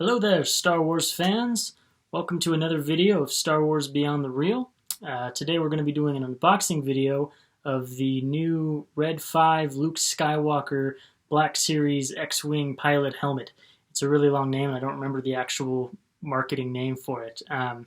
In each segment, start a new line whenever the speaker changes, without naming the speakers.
Hello there, Star Wars fans. Welcome to another video of Star Wars Beyond the Real. Today we're going to be doing an unboxing video of the new Red 5 Luke Skywalker Black Series X-Wing pilot helmet. It's a really long name, and I don't remember the actual marketing name for it. I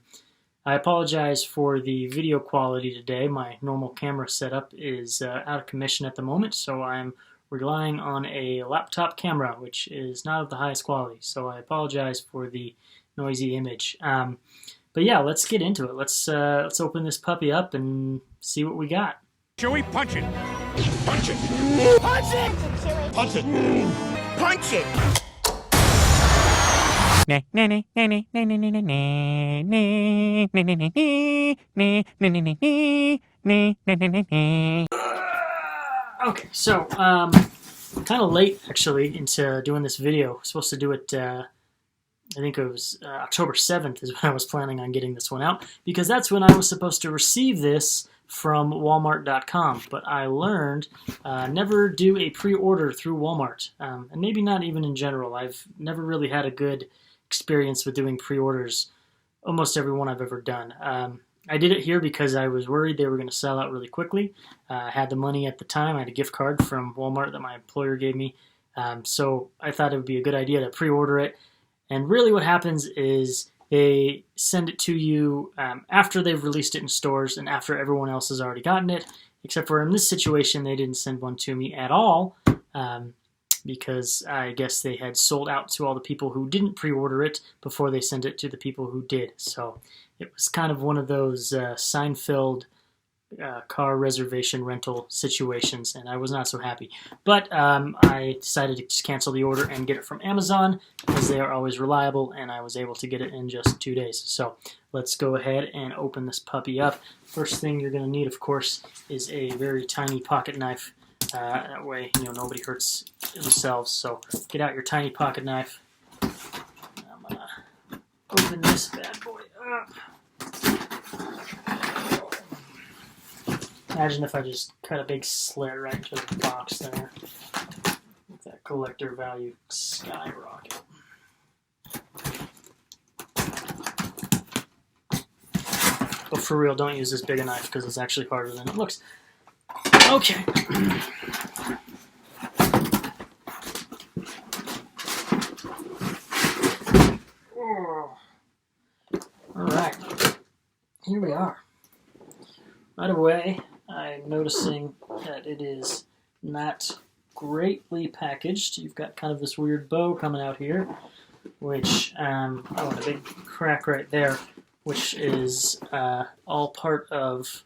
apologize for the video quality today. My normal camera setup is out of commission at the moment, so I'm relying on a laptop camera, which is not of the highest quality, so I apologize for the noisy image. But yeah, let's get into it. Let's open this puppy up and see what we got.
Chewie, punch it!
Punch it!
Punch it!
Punch it!
Punch it!
Okay, so kind of late actually into doing this video. I was supposed to do it, I think it was October 7th is when I was planning on getting this one out, because that's when I was supposed to receive this from Walmart.com. But I learned never do a pre-order through Walmart, and maybe not even in general. I've never really had a good experience with doing pre-orders, almost every one I've ever done. I did it here because I was worried they were going to sell out really quickly. I had the money at the time. I had a gift card from Walmart that my employer gave me. So I thought it would be a good idea to pre-order it. And really what happens is they send it to you after they've released it in stores and after everyone else has already gotten it. Except for in this situation, they didn't send one to me at all. Because I guess they had sold out to all the people who didn't pre-order it before they sent it to the people who did. So it was kind of one of those Seinfeld car reservation rental situations, and I was not so happy. But I decided to just cancel the order and get it from Amazon because they are always reliable, and I was able to get it in just 2 days. So let's go ahead and open this puppy up. First thing you're going to need, of course, is a very tiny pocket knife. That way, nobody hurts themselves. So get out your tiny pocket knife. I'm gonna open this bad boy up. Imagine if I just cut a big slit right into the box there. Make that collector value skyrocket. But for real, don't use this big a knife because it's actually harder than it looks. Okay. Alright. Here we are. Right away, I'm noticing that it is not greatly packaged. You've got kind of this weird bow coming out here, which, oh, and a big crack right there, which is all part of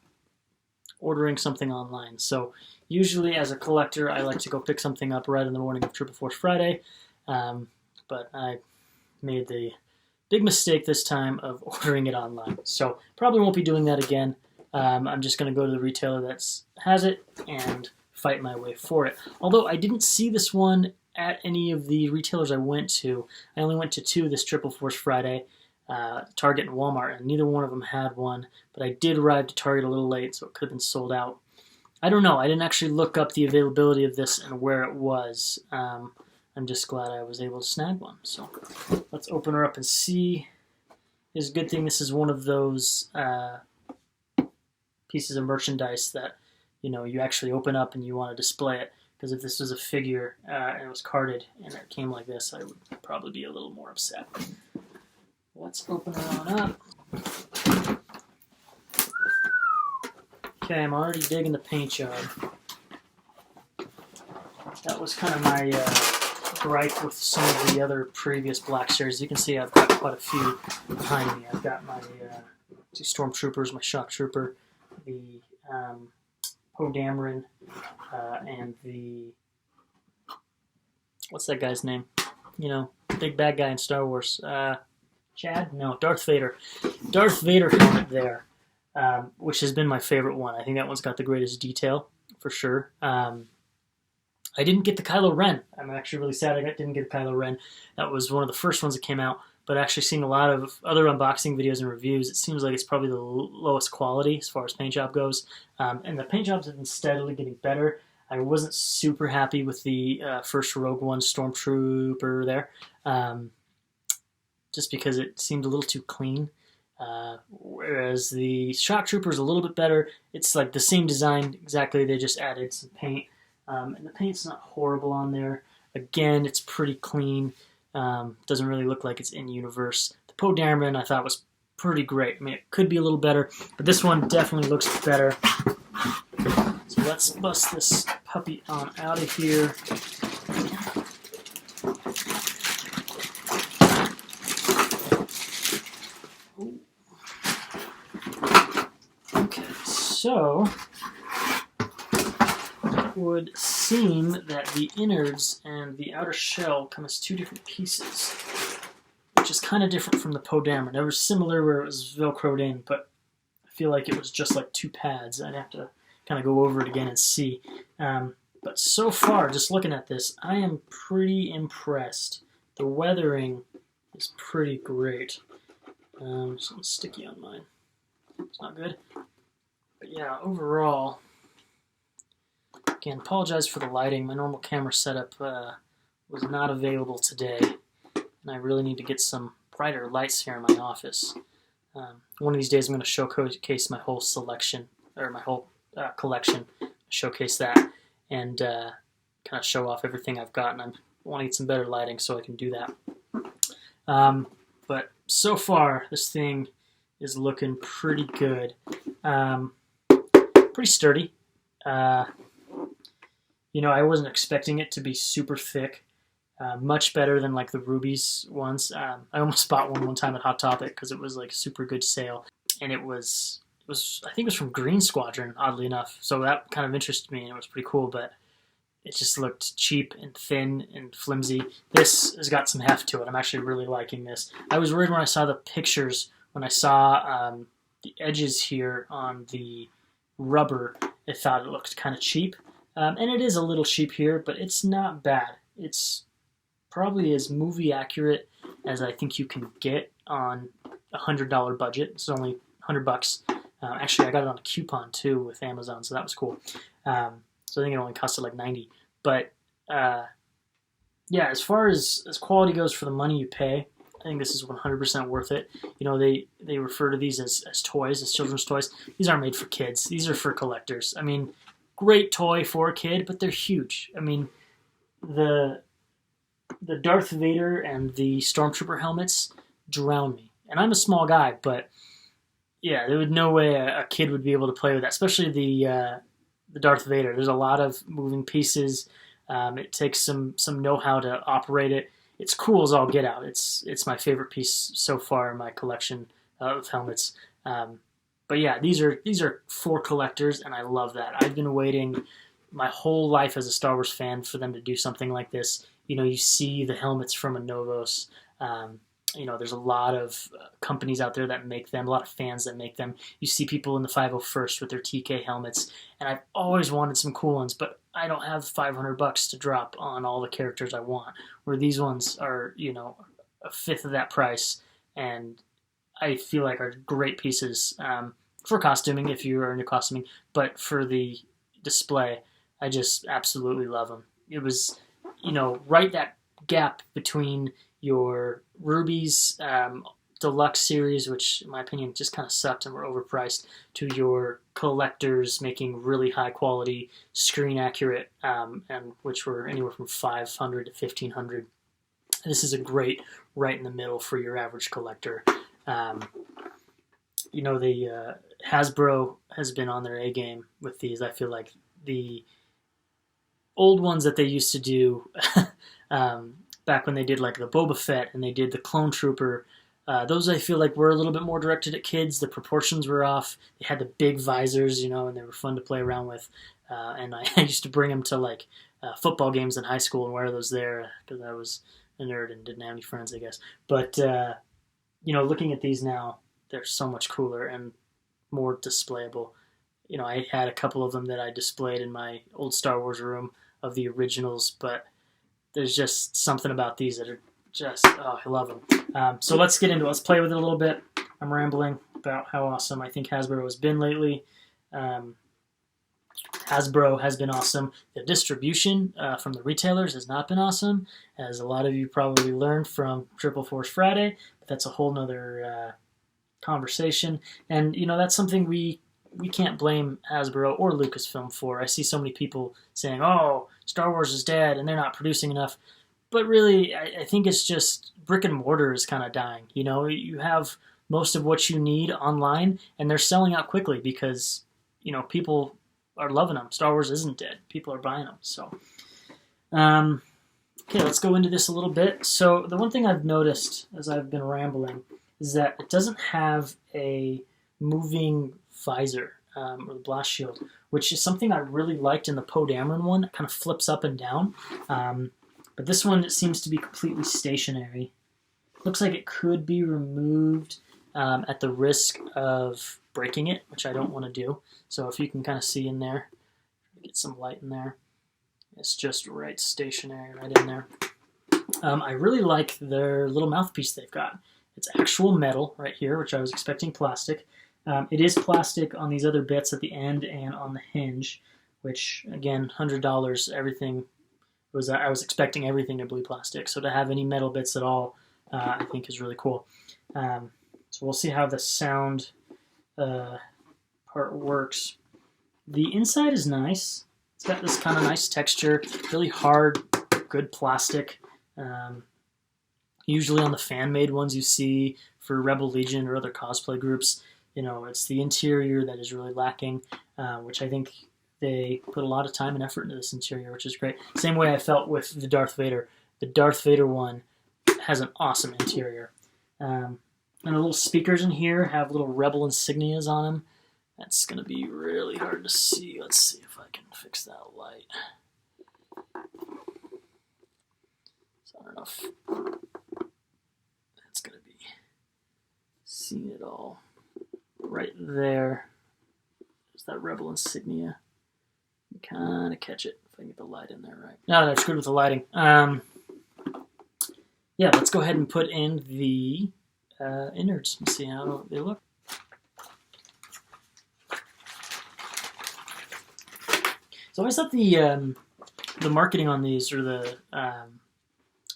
ordering something online. So usually as a collector, I like to go pick something up right in the morning of Triple Force Friday, but I made the big mistake this time of ordering it online. So probably won't be doing that again. I'm just going to go to the retailer that has it and fight my way for it. Although I didn't see this one at any of the retailers I went to. I only went to 2 this Triple Force Friday, Target and Walmart, and neither one of them had one. But I did arrive to Target a little late, so it could have been sold out. I don't know. I didn't actually look up the availability of this and where it was. I'm just glad I was able to snag one. So let's open her up and see. It's a good thing this is one of those pieces of merchandise that you actually open up and you want to display it. Because if this was a figure and it was carded and it came like this, I would probably be a little more upset. Let's open it on up. Okay, I'm already digging the paint job. That was kind of my gripe with some of the other previous Black Series. You can see I've got quite a few behind me. I've got my 2 Stormtroopers, my Shock Trooper, the Poe Dameron, and the... What's that guy's name? Big bad guy in Star Wars. Chad? No, Darth Vader. Darth Vader helmet there, which has been my favorite one. I think that one's got the greatest detail, for sure. I didn't get the Kylo Ren. I'm actually really sad I didn't get the Kylo Ren. That was one of the first ones that came out, but actually seeing a lot of other unboxing videos and reviews, it seems like it's probably the lowest quality as far as paint job goes. And the paint jobs have been steadily getting better. I wasn't super happy with the first Rogue One Stormtrooper there. just because it seemed a little too clean. Whereas the Shock Trooper is a little bit better. It's like the same design exactly. They just added some paint, and the paint's not horrible on there. Again, it's pretty clean. Doesn't really look like it's in universe. The Poe Dameron I thought was pretty great. I mean, it could be a little better, but this one definitely looks better. So let's bust this puppy on out of here. Okay, so it would seem that the innards and the outer shell come as two different pieces, which is kind of different from the Poe Dameron. They were similar where it was Velcroed in, but I feel like it was just like two pads. I'd have to kind of go over it again and see. But so far, just looking at this, I am pretty impressed. The weathering is pretty great. Something sticky on mine. It's not good. But yeah, overall, again, apologize for the lighting. My normal camera setup was not available today, and I really need to get some brighter lights here in my office. One of these days I'm going to showcase my whole selection, or my whole collection, showcase that, and kind of show off everything I've got, and I want to get some better lighting so I can do that. But so far, this thing is looking pretty good. Pretty sturdy. You know, I wasn't expecting it to be super thick. Much better than like the Ruby's ones. I almost bought one time at Hot Topic because it was like a super good sale, and it was I think it was from Green Squadron, oddly enough. So that kind of interested me, and it was pretty cool. But it just looked cheap and thin and flimsy. This has got some heft to it. I'm actually really liking this. I was worried when I saw the pictures, when I saw the edges here on the rubber, I thought it looked kind of cheap. And it is a little cheap here, but it's not bad. It's probably as movie accurate as I think you can get on a $100 budget. It's only $100. Actually, I got it on a coupon too with Amazon, so that was cool. So I think it only costed like $90. But yeah, as far as quality goes for the money you pay, I think this is 100% worth it. You know, they refer to these as toys, as children's toys. These aren't made for kids. These are for collectors. I mean, great toy for a kid, but they're huge. I mean, the Darth Vader and the Stormtrooper helmets drown me. And I'm a small guy, but yeah, there would no way a kid would be able to play with that, especially the Darth Vader. There's a lot of moving pieces. It takes some know-how to operate it. It's cool as all get out. It's my favorite piece so far in my collection of helmets. But yeah, these are for collectors, and I love that. I've been waiting my whole life as a Star Wars fan for them to do something like this. You know, you see the helmets from Anovos. You know, there's a lot of companies out there that make them, a lot of fans that make them. You see people in the 501st with their TK helmets, and I've always wanted some cool ones, but I don't have $500 to drop on all the characters I want, where these ones are, you know, a fifth of that price, and I feel like are great pieces for costuming if you are into costuming, but for the display, I just absolutely love them. It was, you know, right that gap between your Ruby's Deluxe series, which in my opinion just kind of sucked and were overpriced, to your collectors making really high quality, screen accurate, and which were anywhere from $500 to $1,500. This is a great right in the middle for your average collector. You know, the Hasbro has been on their A game with these. I feel like the old ones that they used to do back when they did like the Boba Fett and they did the Clone Trooper, those I feel like were a little bit more directed at kids. The proportions were off. They had the big visors, you know, and they were fun to play around with. And I used to bring them to like football games in high school and wear those there because I was a nerd and didn't have any friends, I guess. But, you know, looking at these now, they're so much cooler and more displayable. You know, I had a couple of them that I displayed in my old Star Wars room of the originals, but there's just something about these that are just, oh, I love them. So let's get into it. Let's play with it a little bit. I'm rambling about how awesome I think Hasbro has been lately. Hasbro has been awesome. The distribution from the retailers has not been awesome, as a lot of you probably learned from Triple Force Friday. But that's a whole nother conversation. And, you know, that's something we can't blame Hasbro or Lucasfilm for. I see so many people saying, oh, Star Wars is dead and they're not producing enough. But really, I think it's just brick and mortar is kind of dying. You know, you have most of what you need online, and they're selling out quickly because, you know, people are loving them. Star Wars isn't dead. People are buying them. So, okay, let's go into this a little bit. So the one thing I've noticed as I've been rambling is that it doesn't have a moving visor or the blast shield, which is something I really liked in the Poe Dameron one. It kind of flips up and down. But this one, it seems to be completely stationary. Looks like it could be removed at the risk of breaking it, which I don't want to do. So if you can kind of see in there, get some light in there. It's just right stationary right in there. I really like their little mouthpiece they've got. It's actual metal right here, which I was expecting plastic. It is plastic on these other bits at the end and on the hinge, which, again, $100, everything I was expecting everything to be plastic. So to have any metal bits at all, I think is really cool. So we'll see how the sound part works. The inside is nice. It's got this kind of nice texture, really hard, good plastic. Usually on the fan-made ones you see for Rebel Legion or other cosplay groups, you know, it's the interior that is really lacking, which I think they put a lot of time and effort into this interior, which is great. Same way I felt with the Darth Vader. The Darth Vader one has an awesome interior. And the little speakers in here have little Rebel insignias on them. That's going to be really hard to see. Let's see if I can fix that light. So I don't know if that's going to be seen at all. Right there. There's that Rebel insignia. Kind of catch it if I can get the light in there right. No, that's good with the lighting. Yeah, let's go ahead and put in the innards and see how they look. So I always thought the marketing on these, or the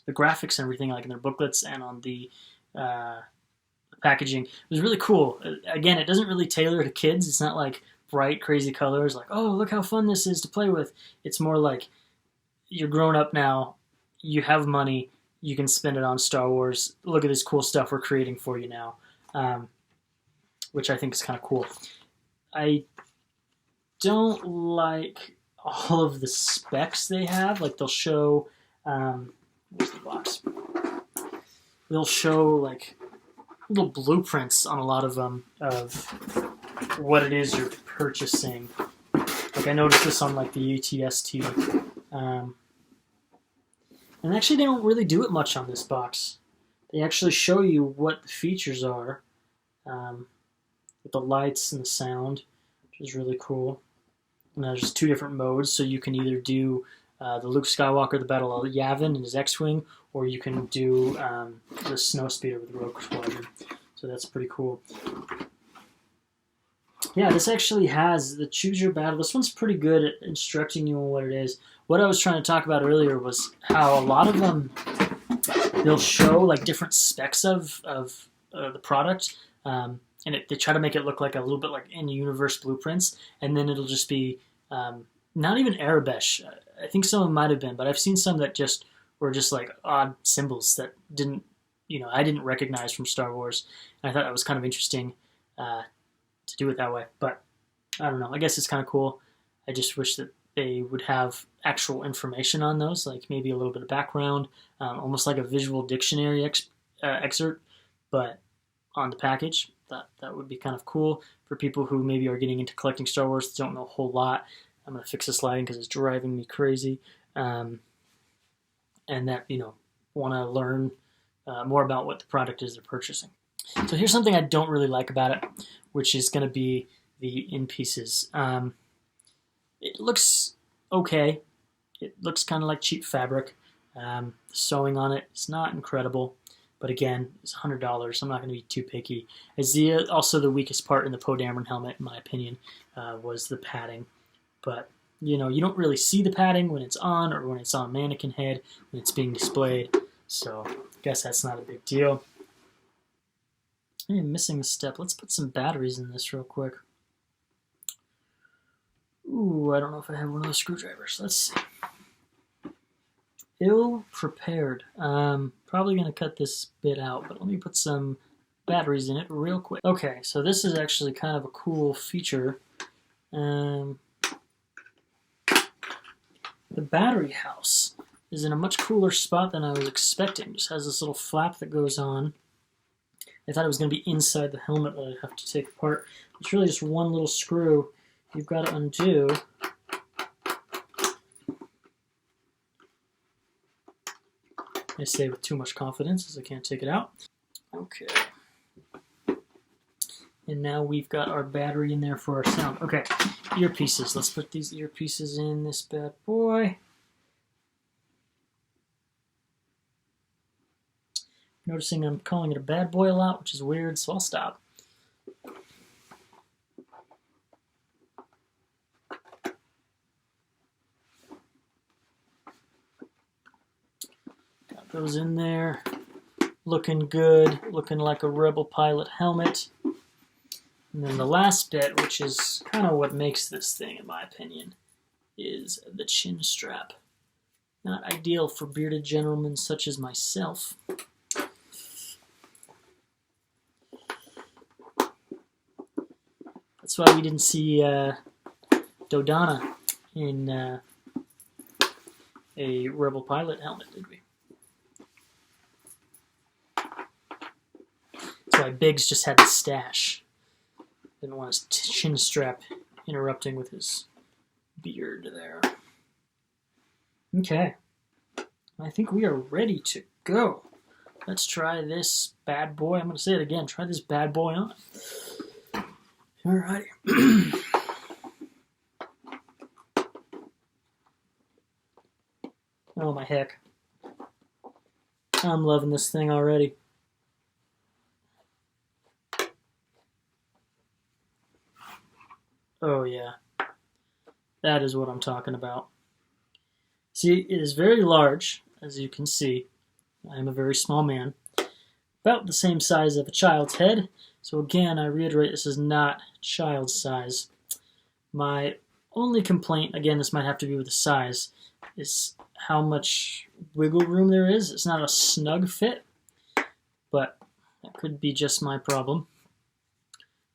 graphics and everything, like in their booklets and on the packaging, was really cool. Again, it doesn't really tailor to kids. It's not like bright, crazy colors, like, oh, look how fun this is to play with. It's more like, you're grown up now, you have money, you can spend it on Star Wars. Look at this cool stuff we're creating for you now, which I think is kind of cool. I don't like all of the specs they have. Like, they'll show, where's the box? They'll show, like, little blueprints on a lot of them of what it is you're purchasing. Like, I noticed this on, like, the UTST. And actually, they don't really do it much on this box. They actually show you what the features are with the lights and the sound, which is really cool. And there's 2 different modes, so you can either do the Luke Skywalker, the Battle of Yavin, and his X-Wing, or you can do the snowspeeder with the Rogue Squadron. So that's pretty cool. Yeah, this actually has the Choose Your Battle. This one's pretty good at instructing you on what it is. What I was trying to talk about earlier was how a lot of them, they'll show like different specs of the product, and they try to make it look like a little bit like in-universe blueprints, and then it'll just be not even Arabesh. I think some of them might have been, but I've seen some that just were just like odd symbols that I didn't recognize from Star Wars, and I thought that was kind of interesting to do it that way. But I don't know. I guess it's kind of cool. I just wish that they would have actual information on those, like maybe a little bit of background, almost like a visual dictionary excerpt, but on the package. That would be kind of cool for people who maybe are getting into collecting Star Wars, don't know a whole lot. I'm going to fix this lighting because it's driving me crazy. And that, want to learn more about what the product is they're purchasing. So here's something I don't really like about it, which is going to be the in pieces. It looks okay. It looks kind of like cheap fabric. The sewing on it is not incredible. But again, it's $100. I'm not going to be too picky. Also, the weakest part in the Poe Dameron helmet, in my opinion, was the padding. but you know, you don't really see the padding when it's on or when it's on mannequin head when it's being displayed. So I guess that's not a big deal. I'm missing a step. Let's put some batteries in this real quick. Ooh, I don't know if I have one of those screwdrivers. Let's see. Ill prepared. Probably going to cut this bit out, but let me put some batteries in it real quick. Okay, so this is actually kind of a cool feature. The battery house is in a much cooler spot than I was expecting. It just has this little flap that goes on. I thought it was going to be inside the helmet that I'd have to take apart. It's really just one little screw you've got to undo. I say with too much confidence as I can't take it out. Okay. And now we've got our battery in there for our sound. Okay, earpieces. Let's put these earpieces in this bad boy. Noticing I'm calling it a bad boy a lot, which is weird, so I'll stop. Got those in there. Looking good, looking like a Rebel pilot helmet. And then the last bit, which is kind of what makes this thing, in my opinion, is the chin strap. Not ideal for bearded gentlemen such as myself. That's why we didn't see Dodonna in a Rebel pilot helmet, did we? That's why Biggs just had the stash. Didn't want his chin strap interrupting with his beard there. Okay. I think we are ready to go. Let's try this bad boy. I'm going to say it again. Try this bad boy on. Alrighty. Oh my heck. I'm loving this thing already. Oh yeah. That is what I'm talking about. See, it is very large, as you can see. I am a very small man. About the same size of a child's head. So again, I reiterate, this is not child's size. My only complaint, again, this might have to do with the size, is how much wiggle room there is. It's not a snug fit, but that could be just my problem.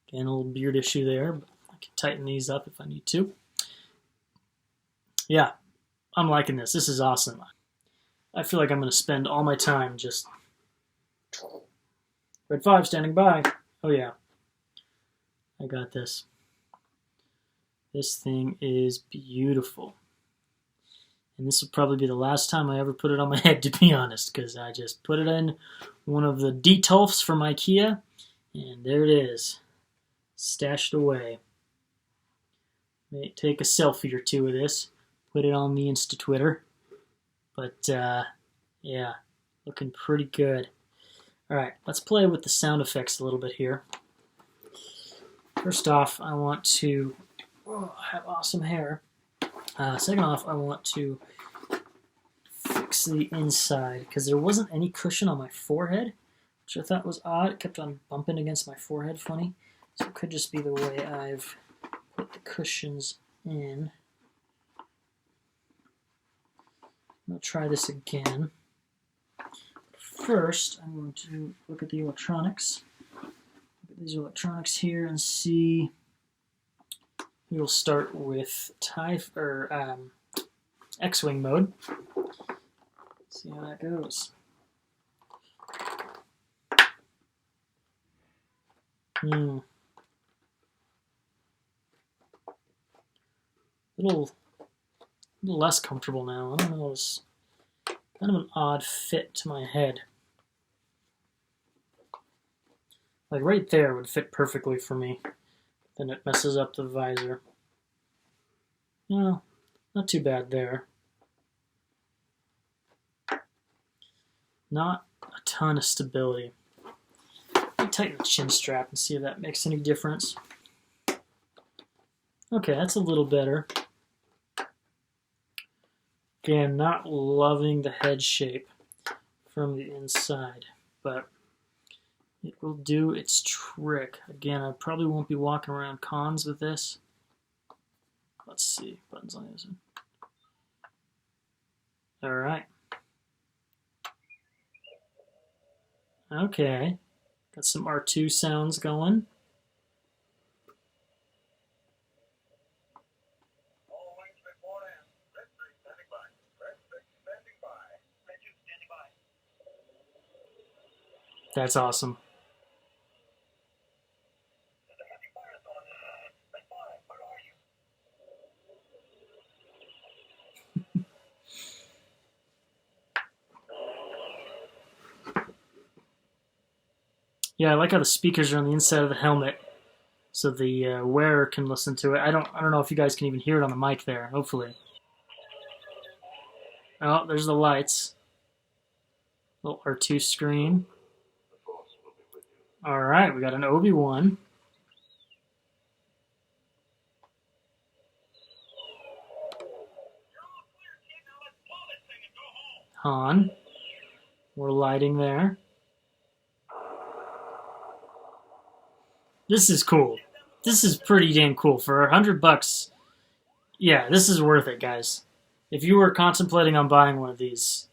Again, a little beard issue there, but I can tighten these up if I need to. Yeah, I'm liking this. This is awesome. I feel like I'm going to spend all my time just... Red 5 standing by. Oh yeah, I got this. This thing is beautiful. And this will probably be the last time I ever put it on my head, to be honest, because I just put it in one of the Detolfs from IKEA, and there it is, stashed away. May take a selfie or two of this, put it on the Insta Twitter, but yeah, looking pretty good. Alright, let's play with the sound effects a little bit here. First off, I want to have awesome hair. Second off, I want to fix the inside, because there wasn't any cushion on my forehead, which I thought was odd. It kept on bumping against my forehead funny. So it could just be the way I've put the cushions in. I'm going to try this again. First, I'm going to look at the electronics. Look at these electronics here and see. We will start with X-Wing mode. See how that goes. A little less comfortable now. I don't know. It's kind of an odd fit to my head. Like right there would fit perfectly for me. Then it messes up the visor. No, not too bad there. Not a ton of stability. Let me tighten the chin strap and see if that makes any difference. Okay, that's a little better. Again, not loving the head shape from the inside, but it will do its trick. Again, I probably won't be walking around cons with this. Let's see, buttons on the other side. All right. Okay, got some R2 sounds going. That's awesome. Yeah, I like how the speakers are on the inside of the helmet, so the wearer can listen to it. I don't know if you guys can even hear it on the mic there. Hopefully. Oh, there's the lights. Little R2 screen. All right, we got an Obi-Wan. Han. More lighting there. This is cool. This is pretty damn cool. For $100, yeah, this is worth it, guys. If you were contemplating on buying one of these,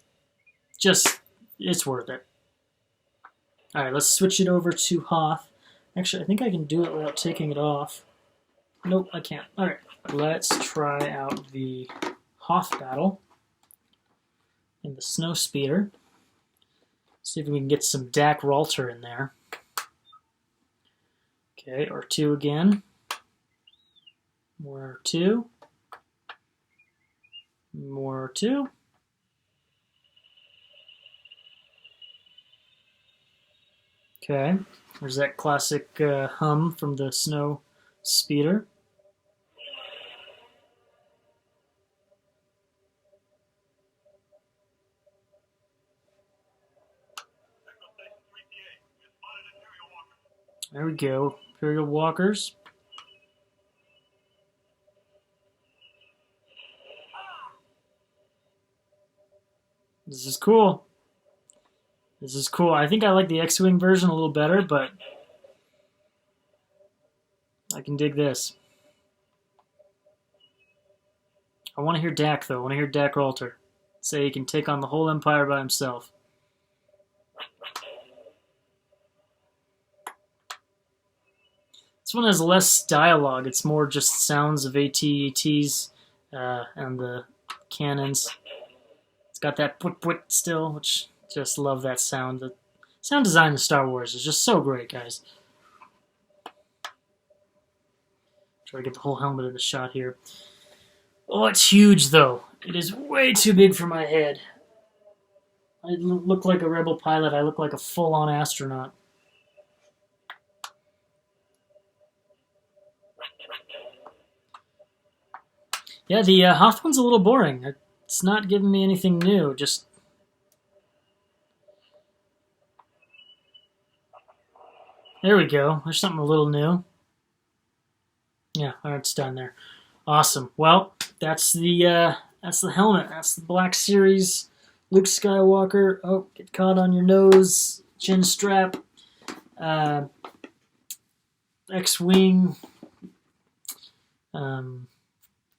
it's worth it. All right, let's switch it over to Hoth. Actually, I think I can do it without taking it off. Nope, I can't. All right, let's try out the Hoth battle in the snowspeeder. See if we can get some Dak Ralter in there. Okay, R2 again. More R2. More R2. Okay, there's that classic hum from the snow speeder. There we go, Imperial Walkers. This is cool. This is cool. I think I like the X-Wing version a little better, but I can dig this. I want to hear Dak, though. I want to hear Dak Ralter say he can take on the whole Empire by himself. This one has less dialogue. It's more just sounds of AT-ATs and the cannons. It's got that put still, which just love that sound. The sound design in Star Wars is just so great, guys. Try to get the whole helmet in the shot here. Oh, it's huge, though. It is way too big for my head. I look like a rebel pilot. I look like a full-on astronaut. Yeah, the Hoth one's a little boring. It's not giving me anything new. Just there we go. There's something a little new. Yeah, all right, it's done there. Awesome. Well, that's the helmet. That's the Black Series Luke Skywalker. Oh, get caught on your nose, chin strap, X-wing,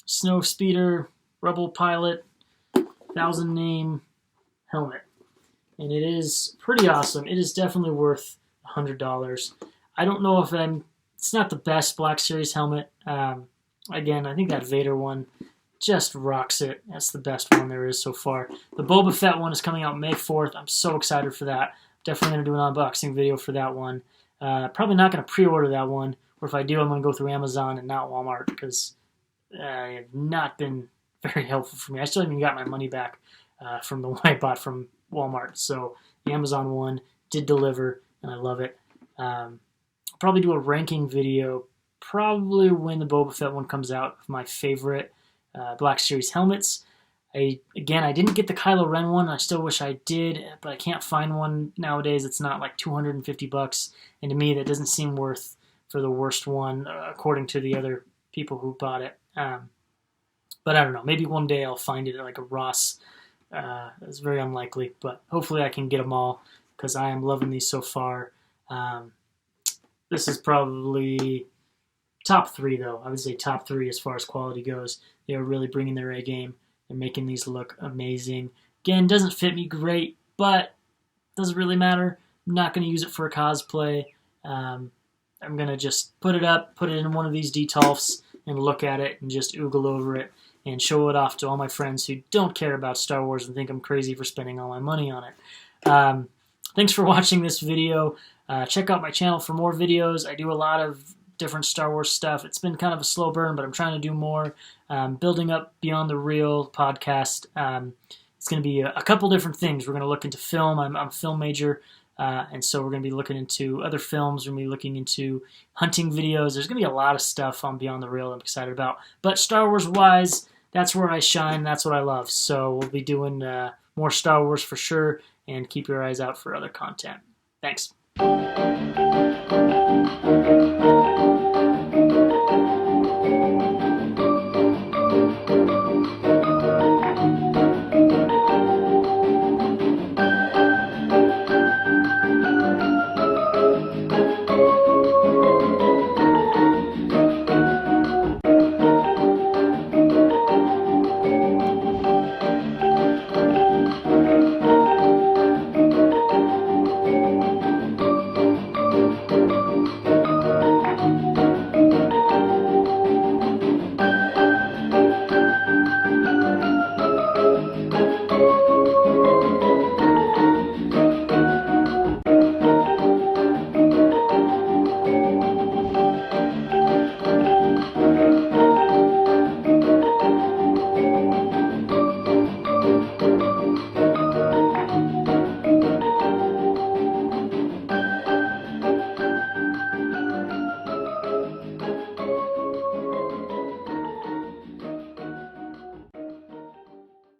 snow speeder, rebel pilot, 1,000 name helmet, and it is pretty awesome. It is definitely worth $100. I don't know if it's not the best Black Series helmet. Again, I think that Vader one just rocks it. That's the best one there is so far. The Boba Fett one is coming out May 4th. I'm so excited for that. Definitely going to do an unboxing video for that one. Probably not going to pre-order that one, or if I do, I'm going to go through Amazon and not Walmart, because I have not been very helpful for me. I still haven't even got my money back from the one I bought from Walmart. So the Amazon one did deliver, and I love it. I'll probably do a ranking video probably when the Boba Fett one comes out of my favorite Black Series helmets. Again, I didn't get the Kylo Ren one. I still wish I did, but I can't find one nowadays. It's not like $250, and to me that doesn't seem worth for the worst one, according to the other people who bought it. But I don't know. Maybe one day I'll find it at like a Ross. It's very unlikely, but hopefully I can get them all because I am loving these so far. This is probably top 3, though. I would say top 3 as far as quality goes. They are really bringing their A game. They're making these look amazing. Again, doesn't fit me great, but doesn't really matter. I'm not going to use it for a cosplay. I'm going to just put it up, put it in one of these detolfs, and look at it and just oogle over it and show it off to all my friends who don't care about Star Wars and think I'm crazy for spending all my money on it. Thanks for watching this video. Check out my channel for more videos. I do a lot of different Star Wars stuff. It's been kind of a slow burn, but I'm trying to do more. Building up Beyond the Real podcast. It's going to be a couple different things. We're going to look into film. I'm a film major, and so we're going to be looking into other films. We're going to be looking into hunting videos. There's going to be a lot of stuff on Beyond the Real I'm excited about. But Star Wars-wise, that's where I shine. That's what I love. So we'll be doing more Star Wars for sure, and keep your eyes out for other content. Thanks.